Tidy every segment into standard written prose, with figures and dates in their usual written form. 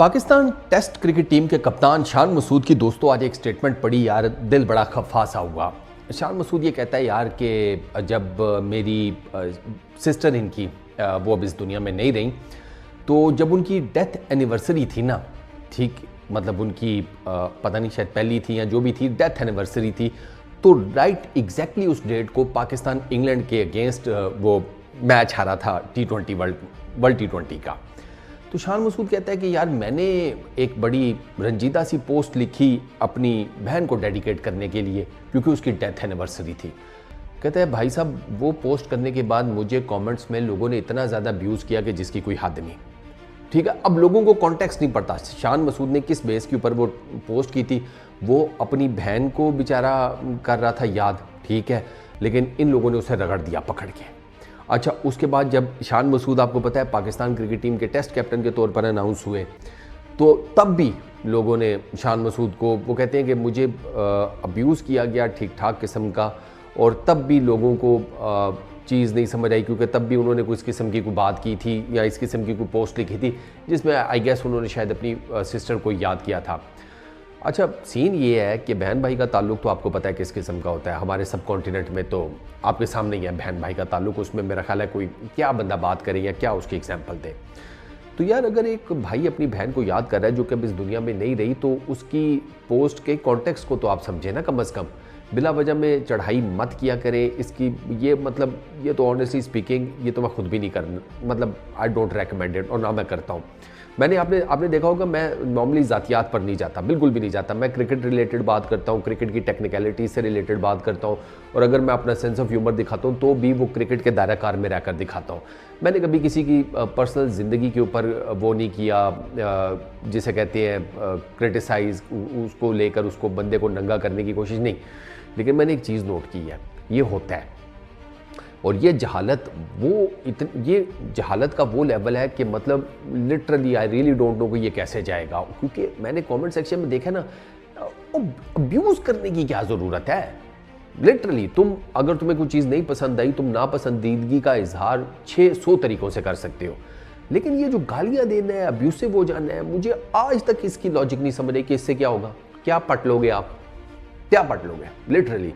Pakistan test cricket team के कप्तान शान मसूद की दोस्तों आज एक स्टेटमेंट पड़ी यार, दिल बड़ा खफा सा हुआ। शान मसूद ये कहता है यार कि जब मेरी सिस्टर इनकी वो अब इस दुनिया में नहीं रही, तो जब उनकी डेथ एनिवर्सरी थी ना, ठीक मतलब उनकी पता नहीं शायद पहली थी या जो भी थी, डेथ एनिवर्सरी थी, तो राइट एग्जैक्टली उस डेट को पाकिस्तान इंग्लैंड के अगेंस्ट वो मैच हारा था T20 वर्ल्ड T20 का। तो शान मसूद कहता है कि यार मैंने एक बड़ी रंजीदा सी पोस्ट लिखी अपनी बहन को डेडिकेट करने के लिए, क्योंकि उसकी डेथ एनिवर्सरी थी। कहता है भाई साहब वो पोस्ट करने के बाद मुझे कमेंट्स में लोगों ने इतना ज़्यादा अब्यूज़ किया कि जिसकी कोई हद नहीं। ठीक है, अब लोगों को कॉन्टेक्स्ट नहीं पड़ता शान मसूद ने किस बेस के ऊपर वो पोस्ट की थी। वो अपनी बहन को बेचारा कर रहा था याद, ठीक है, लेकिन इन लोगों ने उसे रगड़ दिया पकड़ के। अच्छा, उसके बाद जब शान मसूद आपको पता है पाकिस्तान क्रिकेट टीम के टेस्ट कैप्टन के तौर पर अनाउंस हुए, तो तब भी लोगों ने शान मसूद को, वो कहते हैं कि मुझे अब्यूज़ किया गया ठीक ठाक किस्म का, और तब भी लोगों को चीज़ नहीं समझ आई, क्योंकि तब भी उन्होंने कोई इस किस्म की कोई बात की थी या इस किस्म की कोई पोस्ट लिखी थी जिसमें आई गेस उन्होंने शायद अपनी सिस्टर को याद किया था। अच्छा, सीन ये है कि बहन भाई का ताल्लुक तो आपको पता है किस किस्म का होता है। हमारे सब कॉन्टिनेंट में तो आपके सामने ही है बहन भाई का ताल्लुक, उसमें मेरा ख्याल है कोई क्या बंदा बात करे या क्या उसकी एग्जांपल दे। तो यार अगर एक भाई अपनी बहन को याद कर रहा है जो कि अब इस दुनिया में नहीं रही, तो उसकी पोस्ट के कॉन्टेक्स्ट को तो आप समझे ना, कम अज़ कम बिला वजह में चढ़ाई मत किया करें इसकी। ये मतलब ये तो ऑनेस्टली स्पीकिंग ये तो मैं खुद भी नहीं कर, मतलब आई डोंट रेकमेंड इट, और ना मैं करता हूँ। मैंने आपने देखा होगा मैं नॉर्मली ज़ातियात पर नहीं जाता, बिल्कुल भी नहीं जाता। मैं क्रिकेट रिलेटेड बात करता हूँ, क्रिकेट की टेक्निकलिटी से रिलेटेड बात करता हूँ, और अगर मैं अपना सेंस ऑफ ह्यूमर दिखाता हूँ तो भी वो क्रिकेट के दायरा कार में रहकर दिखाता हूँ। मैंने कभी किसी की पर्सनल ज़िंदगी के ऊपर वो नहीं किया, जिसे कहते हैं क्रिटिसाइज़, उसको लेकर उसको बंदे को नंगा करने की कोशिश नहीं। लेकिन मैंने एक चीज़ नोट की है, ये होता है, और ये जहालत ये जहालत का वो लेवल है कि मतलब literally I really don't know कि ये कैसे जाएगा। क्योंकि मैंने कमेंट सेक्शन में देखा ना, अब्यूज़ करने की क्या ज़रूरत है। लिटरली अगर तुम्हें कोई चीज़ नहीं पसंद आई, तुम नापसंदीदगी का इजहार 600 तरीक़ों से कर सकते हो, लेकिन ये जो गालियाँ देना है, अब्यूसिव हो जाना है, मुझे आज तक इसकी लॉजिक नहीं समझ आई कि इससे क्या होगा। क्या पट लोगे आप, क्या पट लोगे लिटरली।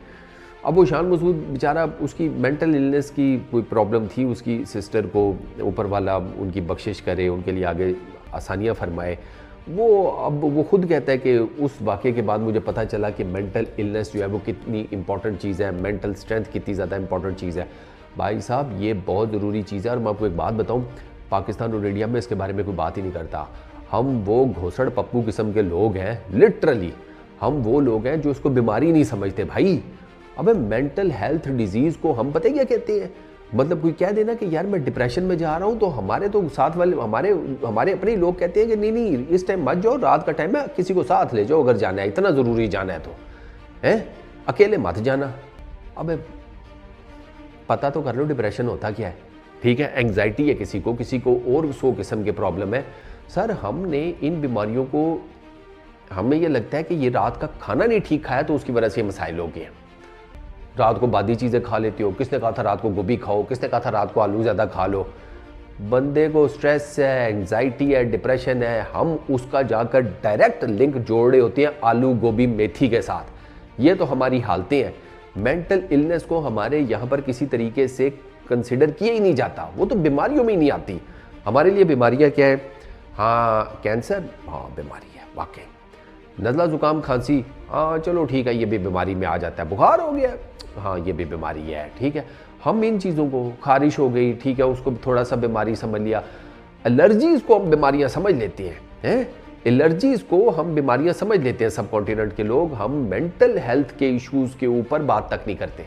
अब वो शान मसूद बेचारा, उसकी मेंटल इलनेस की कोई प्रॉब्लम थी, उसकी सिस्टर को ऊपर वाला उनकी बख्शिश करे, उनके लिए आगे आसानियाँ फरमाए। अब वो खुद कहता है कि उस वाक़े के बाद मुझे पता चला कि मेंटल इलनेस जो है वो कितनी इंपॉर्टेंट चीज़ है, मेंटल स्ट्रेंथ कितनी ज़्यादा इंपॉर्टेंट चीज़ है। भाई साहब ये बहुत ज़रूरी चीज़ है। और मैं आपको एक बात बताऊँ, पाकिस्तान और इंडिया में इसके बारे में कोई बात ही नहीं करता। हम वो घोसड़ पप्पू किस्म के लोग हैं, लिटरली हम वो लोग हैं जो इसको बीमारी नहीं समझते। भाई अबे मेंटल हेल्थ डिजीज़ को हम पता है क्या कहते हैं, मतलब कोई कह देना कि यार मैं डिप्रेशन में जा रहा हूँ, तो हमारे तो साथ वाले हमारे अपने ही लोग कहते हैं कि नहीं इस टाइम मत जाओ, रात का टाइम है, किसी को साथ ले जाओ अगर जाना है, इतना ज़रूरी जाना है तो है, अकेले मत जाना। अबे पता तो कर लो डिप्रेशन होता क्या है। ठीक है, एंग्जाइटी है किसी को और 100 किस्म के प्रॉब्लम है। सर हमने इन बीमारियों को, हमें ये लगता है कि ये रात का खाना नहीं ठीक खाया तो उसकी वजह से ये मसाइल हो गए हैं। रात को बादी चीज़ें खा लेते हो, किसने कहा था रात को गोभी खाओ, किसने कहा था रात को आलू ज़्यादा खा लो। बंदे को स्ट्रेस है, एंग्जाइटी है, डिप्रेशन है, हम उसका जाकर डायरेक्ट लिंक जोड़ रहे होते हैं आलू गोभी मेथी के साथ। ये तो हमारी हालतें हैं। मेंटल इलनेस को हमारे यहाँ पर किसी तरीके से कंसिडर किया ही नहीं जाता, वो तो बीमारियों में ही नहीं आती। हमारे लिए बीमारियाँ क्या हैं? हाँ कैंसर, हाँ बीमारी है वाकई। नज़ला ज़ुकाम खांसी, हाँ चलो ठीक है ये भी बीमारी में आ जाता है। बुखार हो गया, हाँ ये भी बीमारी है। ठीक है, हम इन चीज़ों को, खारिश हो गई, ठीक है उसको थोड़ा सा बीमारी समझ लिया। एलर्जीज़ को हम बीमारियां समझ लेते हैं, एलर्जीज़ को हम बीमारियां समझ लेते हैं सब कॉन्टिनेंट के लोग। हम मेंटल हेल्थ के इश्यूज़ के ऊपर बात तक नहीं करते।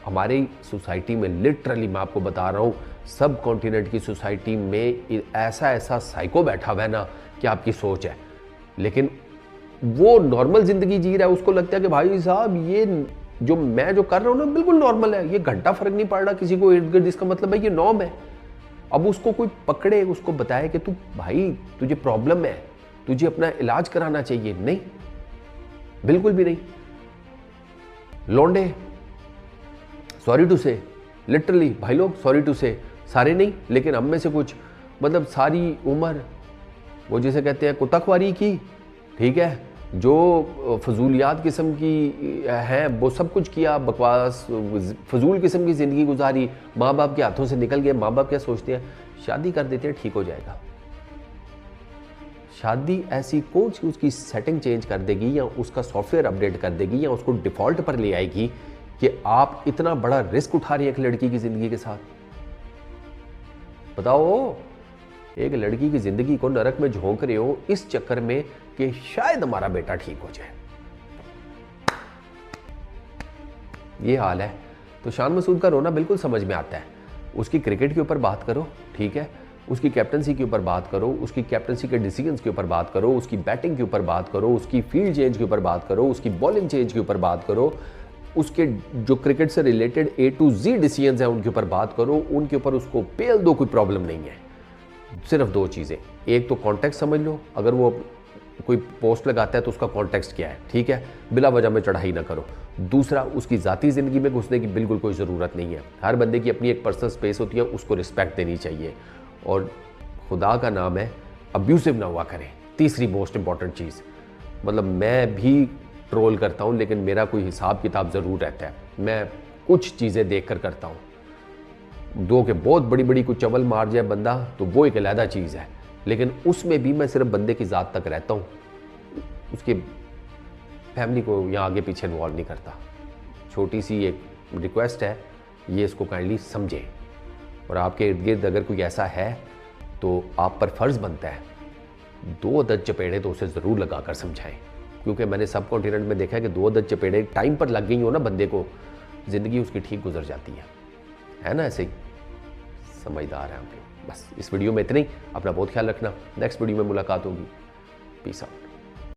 हमारी सोसाइटी में लिटरली मैं आपको बता रहा हूँ, सब कॉन्टिनेंट की सोसाइटी में ऐसा साइको बैठा हुआ है ना कि आपकी सोच है, लेकिन वो नॉर्मल ज़िंदगी जी रहा है। उसको लगता है कि भाई साहब ये जो मैं जो कर रहा हूँ ना बिल्कुल नॉर्मल है, ये घंटा फर्क नहीं पड़ रहा किसी को इर्द गिर्द, इसका मतलब है ये नॉर्म है। अब उसको कोई पकड़े, उसको बताए कि तू भाई तुझे प्रॉब्लम है, तुझे अपना इलाज कराना चाहिए, नहीं, बिल्कुल भी नहीं। लौंडे सॉरी टू से, लिटरली भाई लोग सॉरी टू से, सारे नहीं लेकिन हम में से कुछ, मतलब सारी उम्र वो जिसे कहते हैं कुत्ताख्वारी की, ठीक है, जो फजूलियात किस्म की है वो सब कुछ किया, बकवास फजूल किस्म की ज़िंदगी गुजारी, माँ बाप के हाथों से निकल गए। माँ बाप क्या सोचते हैं, शादी कर देते हैं ठीक हो जाएगा। शादी ऐसी कौन सी उसकी सेटिंग चेंज कर देगी या उसका सॉफ्टवेयर अपडेट कर देगी या उसको डिफ़ॉल्ट पर ले आएगी कि आप इतना बड़ा रिस्क उठा रही हैं एक लड़की की ज़िंदगी के साथ। बताओ, एक लड़की की ज़िंदगी को नरक में झोंक रहे हो इस चक्कर में कि शायद हमारा बेटा ठीक हो जाए। ये हाल है। तो शान मसूद का रोना बिल्कुल समझ में आता है। उसकी क्रिकेट के ऊपर बात करो, ठीक है, उसकी कैप्टनसी के ऊपर बात करो, उसकी कैप्टनसी के डिसीजंस के ऊपर बात करो, उसकी बैटिंग के ऊपर बात करो, उसकी फील्ड चेंज के ऊपर बात करो, उसकी बॉलिंग चेंज के ऊपर बात करो, उसके जो क्रिकेट से related A to Z decisions हैं उनके ऊपर बात करो, उनके ऊपर उसको पेल दो, कोई प्रॉब्लम नहीं है। सिर्फ दो चीज़ें, एक तो कॉन्टेक्स्ट समझ लो, अगर वो कोई पोस्ट लगाता है तो उसका कॉन्टेक्स्ट क्या है, ठीक है, बिला वजह में चढ़ाई ना करो। दूसरा, उसकी ज़ाती ज़िंदगी में घुसने की बिल्कुल कोई ज़रूरत नहीं है। हर बंदे की अपनी एक पर्सनल स्पेस होती है, उसको रिस्पेक्ट देनी चाहिए। और खुदा का नाम है अब्यूसिव ना हुआ करें। तीसरी मोस्ट इंपॉर्टेंट चीज़, मतलब मैं भी ट्रोल करता हूँ लेकिन मेरा कोई हिसाब किताब ज़रूर रहता है। मैं कुछ चीज़ें देख कर करता हूँ। दो के बहुत बड़ी बड़ी कोई चवल मार जाए बंदा तो वो एक अलहदा चीज़ है, लेकिन उसमें भी मैं सिर्फ बंदे की ज़ात तक रहता हूँ, उसके फैमिली को यहाँ आगे पीछे इन्वॉल्व नहीं करता। छोटी सी एक रिक्वेस्ट है, ये इसको काइंडली समझें। और आपके इर्द गिर्द अगर कोई ऐसा है तो आप पर फ़र्ज़ बनता है दो अदद चपेड़े तो उसे ज़रूर लगा कर समझाएं, क्योंकि मैंने सब कॉन्टिनेंट में देखा है कि दो अदद चपेड़े टाइम पर लग गई हो ना बंदे को, ज़िंदगी उसकी ठीक गुजर जाती है ना। ऐसे ही समझदार हैं हम लोग। बस इस वीडियो में इतनी। अपना बहुत ख्याल रखना। नेक्स्ट वीडियो में मुलाकात होगी। Peace out.